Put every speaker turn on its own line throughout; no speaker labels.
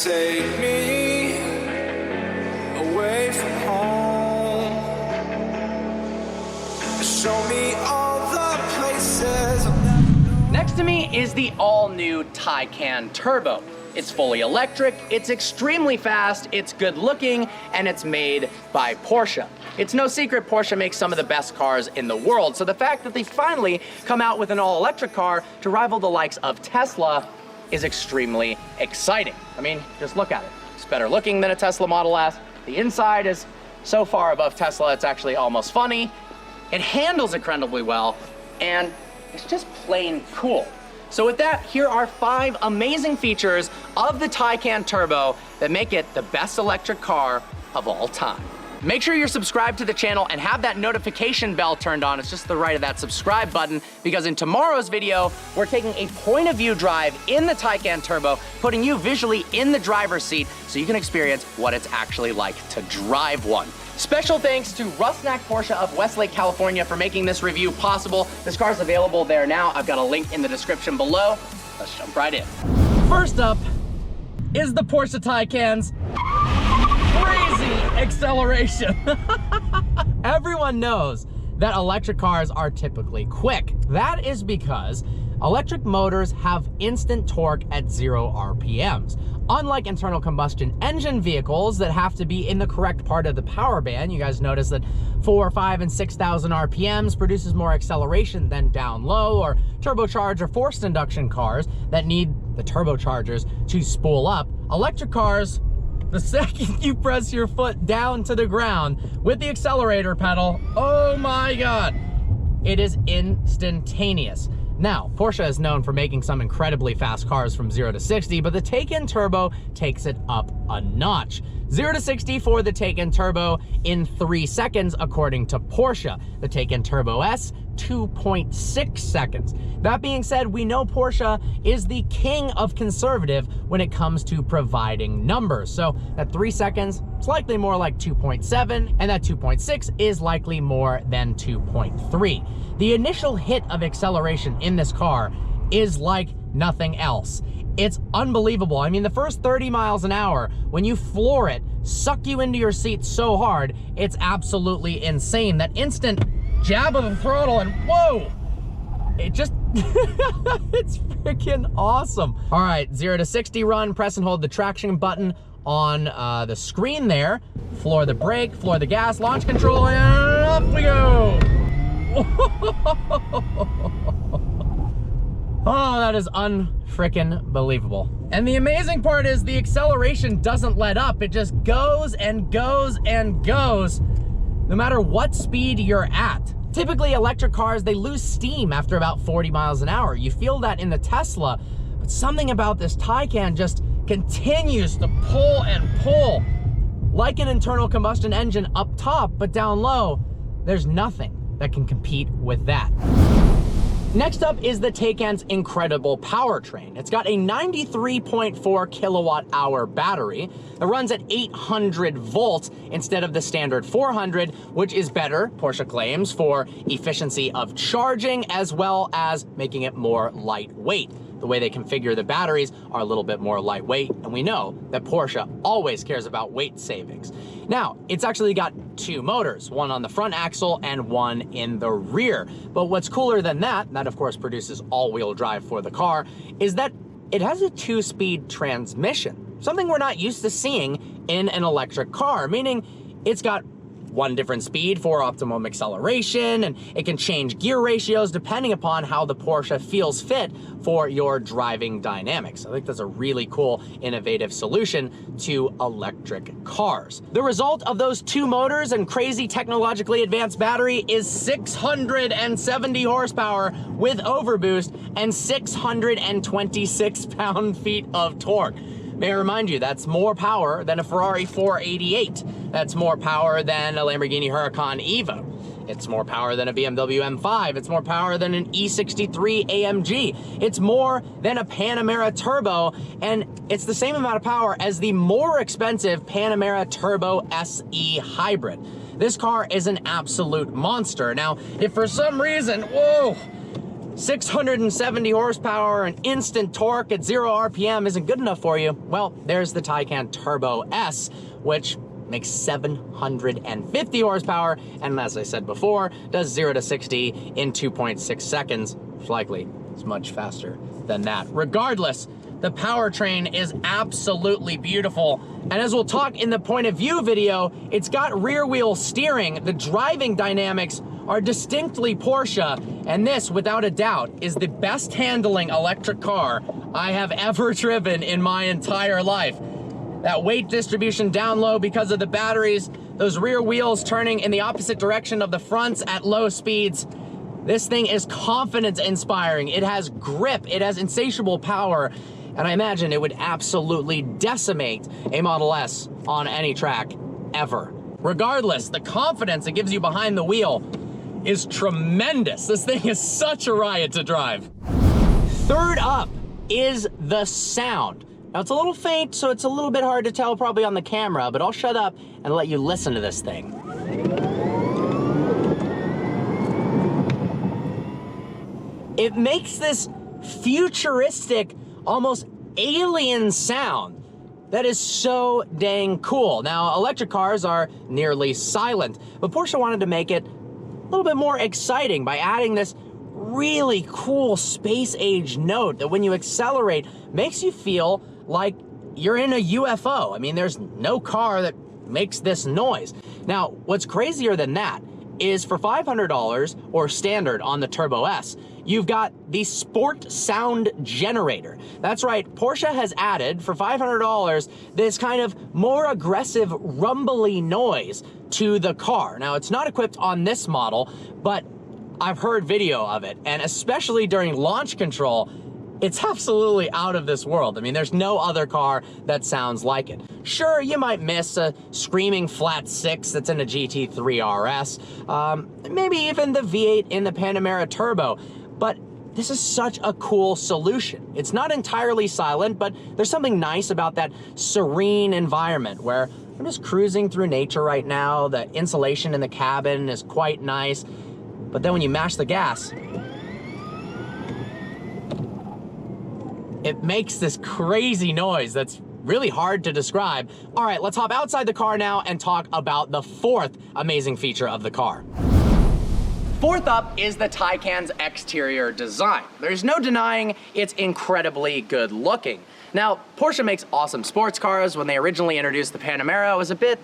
Take me away from home. Show me all the places I've never known.
Next to me is the all-new Taycan Turbo. It's fully electric, it's extremely fast, it's good looking, and it's made by Porsche. It's no secret Porsche makes some of the best cars in the world, so the fact that they finally come out with an all-electric car to rival the likes of Tesla is extremely exciting. I mean, just look at it. It's better looking than a Tesla Model S. The inside is so far above Tesla, it's actually almost funny. It handles incredibly well, and it's just plain cool. So with that, here are 5 amazing features of the Taycan Turbo that make it the best electric car of all time. Make sure you're subscribed to the channel and have that notification bell turned on. It's just the right of that subscribe button, because in tomorrow's video, we're taking a point of view drive in the Taycan Turbo, putting you visually in the driver's seat so you can experience what it's actually like to drive one. Special thanks to Rusnak Porsche of Westlake, California for making this review possible. This car's available there now. I've got a link in the description below. Let's jump right in. First up is the Porsche Taycan's crazy acceleration. Everyone knows that electric cars are typically quick. That is because electric motors have instant torque at 0 RPMs. Unlike internal combustion engine vehicles that have to be in the correct part of the power band, you guys notice that 4, 5, and 6,000 RPMs produces more acceleration than down low, or turbocharged or forced induction cars that need the turbochargers to spool up. Electric cars, the second you press your foot down to the ground with the accelerator pedal, oh my God, it is instantaneous. Now, Porsche is known for making some incredibly fast cars from 0 to 60, but the Taycan Turbo takes it up a notch. 0 to 60 for the Taycan Turbo in 3 seconds, according to Porsche. The Taycan Turbo S, 2.6 seconds. That being said, we know Porsche is the king of conservative when it comes to providing numbers. So that 3 seconds, it's likely more like 2.7, and that 2.6 is likely more than 2.3. The initial hit of acceleration in this car is like nothing else. It's unbelievable. I mean, the first 30 miles an hour, when you floor it, suck you into your seat so hard, it's absolutely insane. That instant jab of the throttle and whoa, it just, it's freaking awesome. All right, 0 to 60 run, press and hold the traction button on the screen there. Floor the brake, floor the gas, launch control, and up we go. Oh, that is unfrickin' believable. And the amazing part is the acceleration doesn't let up. It just goes and goes and goes, no matter what speed you're at. Typically, electric cars, they lose steam after about 40 miles an hour. You feel that in the Tesla, but something about this Taycan just continues to pull and pull. Like an internal combustion engine up top, but down low, there's nothing that can compete with that. Next up is the Taycan's incredible powertrain. It's got a 93.4 kilowatt hour battery that runs at 800 volts instead of the standard 400, which is better, Porsche claims, for efficiency of charging as well as making it more lightweight. The way they configure the batteries are a little bit more lightweight, and we know that Porsche always cares about weight savings. Now, it's actually got 2 motors, one on the front axle and one in the rear. But what's cooler than that of course produces all-wheel drive for the car, is that it has a 2-speed transmission, something we're not used to seeing in an electric car, meaning it's got one different speed for optimum acceleration, and it can change gear ratios depending upon how the Porsche feels fit for your driving dynamics. I think that's a really cool, innovative solution to electric cars. The result of those 2 motors and crazy technologically advanced battery is 670 horsepower with overboost and 626 pound-feet of torque. May I remind you, that's more power than a Ferrari 488. That's more power than a Lamborghini Huracan Evo. It's more power than a BMW M5. It's more power than an E63 AMG. It's more than a Panamera Turbo, and it's the same amount of power as the more expensive Panamera Turbo SE Hybrid. This car is an absolute monster. Now, if for some reason, whoa, 670 horsepower and instant torque at 0 RPM isn't good enough for you, well, there's the Taycan Turbo S, which makes 750 horsepower, and as I said before, does 0 to 60 in 2.6 seconds. Likely, it's much faster than that. Regardless, the powertrain is absolutely beautiful, and as we'll talk in the point of view video, it's got rear wheel steering. The driving dynamics are distinctly Porsche, and this, without a doubt, is the best handling electric car I have ever driven in my entire life. That weight distribution down low because of the batteries, those rear wheels turning in the opposite direction of the fronts at low speeds. This thing is confidence inspiring. It has grip, it has insatiable power, and I imagine it would absolutely decimate a Model S on any track ever. Regardless, the confidence it gives you behind the wheel is tremendous. This thing is such a riot to drive. Third up is the sound. Now it's a little faint, so it's a little bit hard to tell probably on the camera, but I'll shut up and let you listen to this thing. It makes this futuristic, almost alien sound that is so dang cool. Now, electric cars are nearly silent, but Porsche wanted to make it a little bit more exciting by adding this really cool space age note that when you accelerate makes you feel like you're in a UFO. I mean, there's no car that makes this noise. Now, what's crazier than that is for $500 or standard on the Turbo S, you've got the Sport Sound Generator. That's right, Porsche has added, for $500, this kind of more aggressive, rumbly noise to the car. Now, it's not equipped on this model, but I've heard video of it, and especially during launch control, it's absolutely out of this world. I mean, there's no other car that sounds like it. Sure, you might miss a screaming flat 6 that's in a GT3 RS, maybe even the V8 in the Panamera Turbo, but this is such a cool solution. It's not entirely silent, but there's something nice about that serene environment where I'm just cruising through nature right now. The insulation in the cabin is quite nice, but then when you mash the gas, it makes this crazy noise that's really hard to describe. All right, let's hop outside the car now and talk about the fourth amazing feature of the car. Fourth up is the Taycan's exterior design. There's no denying it's incredibly good looking. Now, Porsche makes awesome sports cars. When they originally introduced the Panamera, it was a bit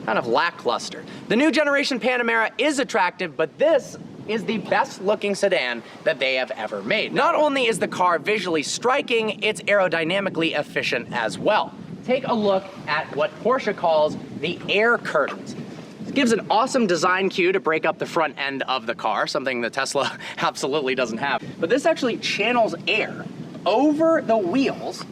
kind of lackluster. The new generation Panamera is attractive, but this is the best looking sedan that they have ever made. Not only is the car visually striking, it's aerodynamically efficient as well. Take a look at what Porsche calls the air curtains. It gives an awesome design cue to break up the front end of the car, something that Tesla absolutely doesn't have. But this actually channels air over the wheels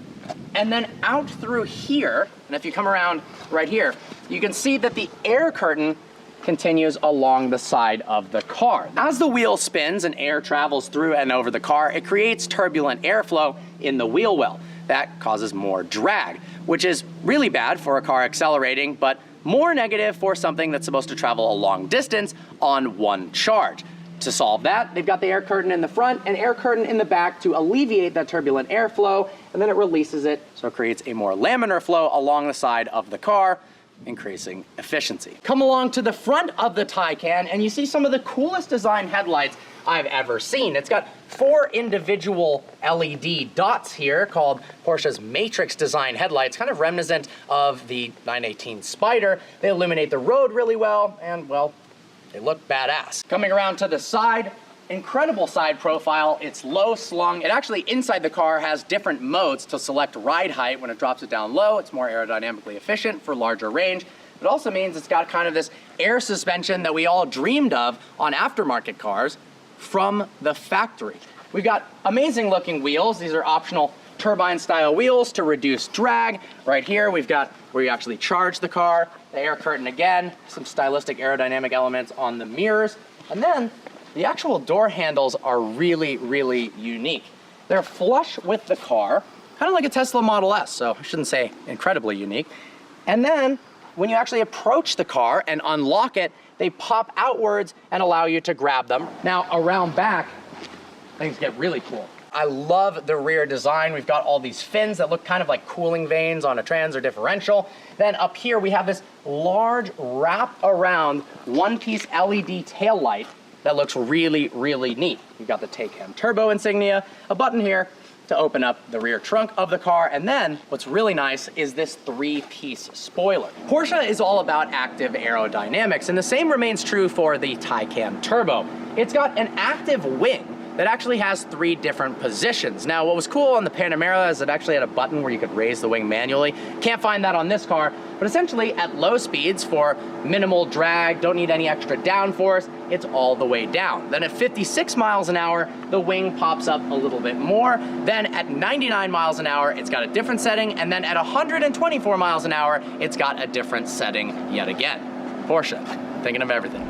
and then out through here. And if you come around right here, you can see that the air curtain continues along the side of the car. As the wheel spins and air travels through and over the car, it creates turbulent airflow in the wheel well. That causes more drag, which is really bad for a car accelerating, but more negative for something that's supposed to travel a long distance on one charge. To solve that, they've got the air curtain in the front and air curtain in the back to alleviate that turbulent airflow, and then it releases it, so it creates a more laminar flow along the side of the car, increasing efficiency. Come along to the front of the Taycan and you see some of the coolest design headlights I've ever seen. It's got 4 individual LED dots here called Porsche's Matrix design headlights, kind of reminiscent of the 918 Spider. They illuminate the road really well and, well, they look badass. Coming around to the side, incredible side profile. It's low slung. It actually, inside the car, has different modes to select ride height. When it drops it down low, it's more aerodynamically efficient for larger range. It also means it's got kind of this air suspension that we all dreamed of on aftermarket cars from the factory. We've got amazing looking wheels. These are optional turbine style wheels to reduce drag. Right here, we've got where you actually charge the car, the air curtain again, some stylistic aerodynamic elements on the mirrors, and then the actual door handles are really, really unique. They're flush with the car, kind of like a Tesla Model S, so I shouldn't say incredibly unique. And then when you actually approach the car and unlock it, they pop outwards and allow you to grab them. Now, around back, things get really cool. I love the rear design. We've got all these fins that look kind of like cooling vanes on a trans or differential. Then up here we have this large wrap around one-piece LED tail light that looks really, really neat. You've got the Taycan Turbo insignia, a button here to open up the rear trunk of the car, and then what's really nice is this three-piece spoiler. Porsche is all about active aerodynamics, and the same remains true for the Taycan Turbo. It's got an active wing that actually has 3 different positions. Now, what was cool on the Panamera is it actually had a button where you could raise the wing manually. Can't find that on this car, but essentially at low speeds for minimal drag, don't need any extra downforce, it's all the way down. Then at 56 miles an hour, the wing pops up a little bit more. Then at 99 miles an hour, it's got a different setting, and then at 124 miles an hour, it's got a different setting yet again. Porsche, thinking of everything.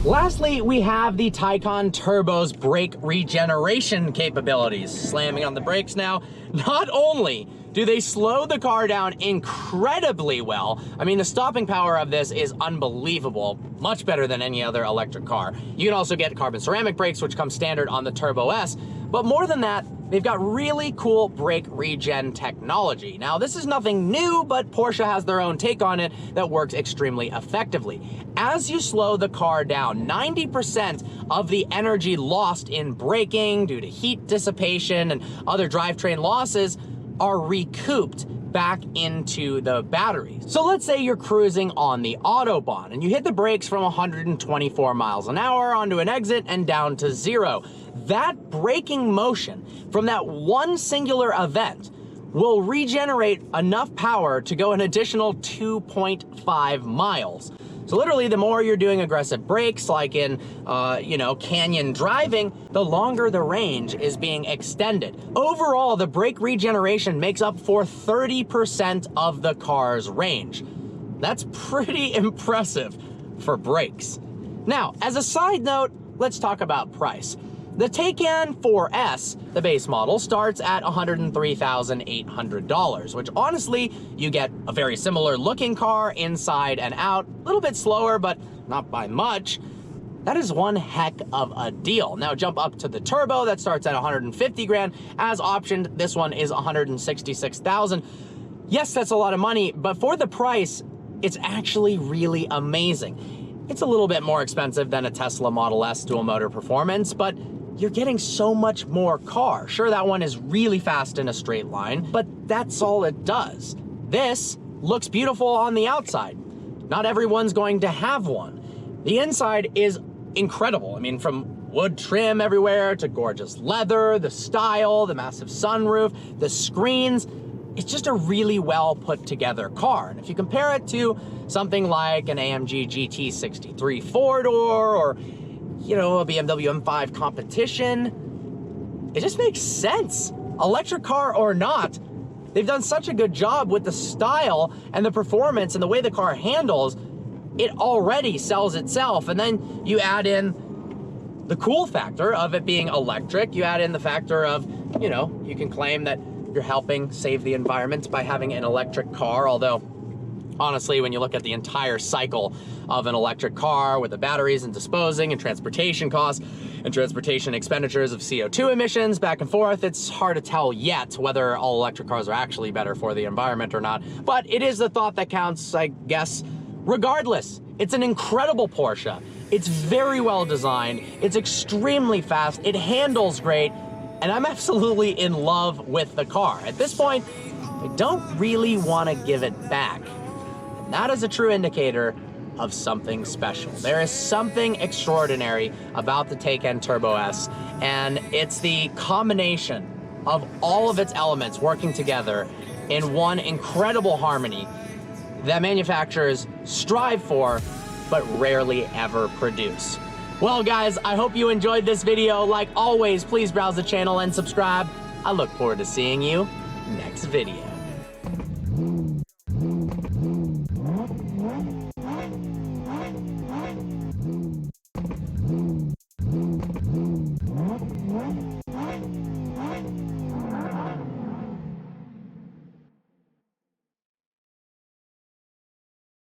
Lastly, we have the Taycan Turbo's brake regeneration capabilities. Slamming on the brakes now. Not only do they slow the car down incredibly well, I mean, the stopping power of this is unbelievable, much better than any other electric car. You can also get carbon ceramic brakes, which come standard on the Turbo S, but more than that, they've got really cool brake regen technology. Now, this is nothing new, but Porsche has their own take on it that works extremely effectively. As you slow the car down, 90% of the energy lost in braking due to heat dissipation and other drivetrain losses are recouped back into the battery. So let's say you're cruising on the Autobahn and you hit the brakes from 124 miles an hour onto an exit and down to 0. That braking motion from that one singular event will regenerate enough power to go an additional 2.5 miles. So literally, the more you're doing aggressive brakes, like in, canyon driving, the longer the range is being extended. Overall, the brake regeneration makes up for 30% of the car's range. That's pretty impressive for brakes. Now, as a side note, let's talk about price. The Taycan 4S, the base model, starts at $103,800, which honestly, you get a very similar looking car inside and out, a little bit slower, but not by much. That is one heck of a deal. Now jump up to the Turbo that starts at 150 grand. As optioned, this one is 166,000. Yes, that's a lot of money, but for the price, it's actually really amazing. It's a little bit more expensive than a Tesla Model S dual motor performance, but you're getting so much more car. Sure, that one is really fast in a straight line, but that's all it does. This looks beautiful on the outside. Not everyone's going to have one. The inside is incredible. I mean, from wood trim everywhere to gorgeous leather, the style, the massive sunroof, the screens. It's just a really well put together car. And if you compare it to something like an AMG GT63 four-door or a BMW M5 competition, it just makes sense. Electric car or not, they've done such a good job with the style and the performance and the way the car handles, it already sells itself. And then you add in the cool factor of it being electric, you add in the factor of, you can claim that you're helping save the environment by having an electric car, although honestly, when you look at the entire cycle of an electric car with the batteries and disposing and transportation costs and transportation expenditures of CO2 emissions back and forth, it's hard to tell yet whether all electric cars are actually better for the environment or not. But it is the thought that counts, I guess. Regardless, it's an incredible Porsche. It's very well designed. It's extremely fast. It handles great. And I'm absolutely in love with the car. At this point, I don't really want to give it back. That is a true indicator of something special. There is something extraordinary about the Taycan Turbo S, and it's the combination of all of its elements working together in one incredible harmony that manufacturers strive for, but rarely ever produce. Well, guys, I hope you enjoyed this video. Like always, please browse the channel and subscribe. I look forward to seeing you next video.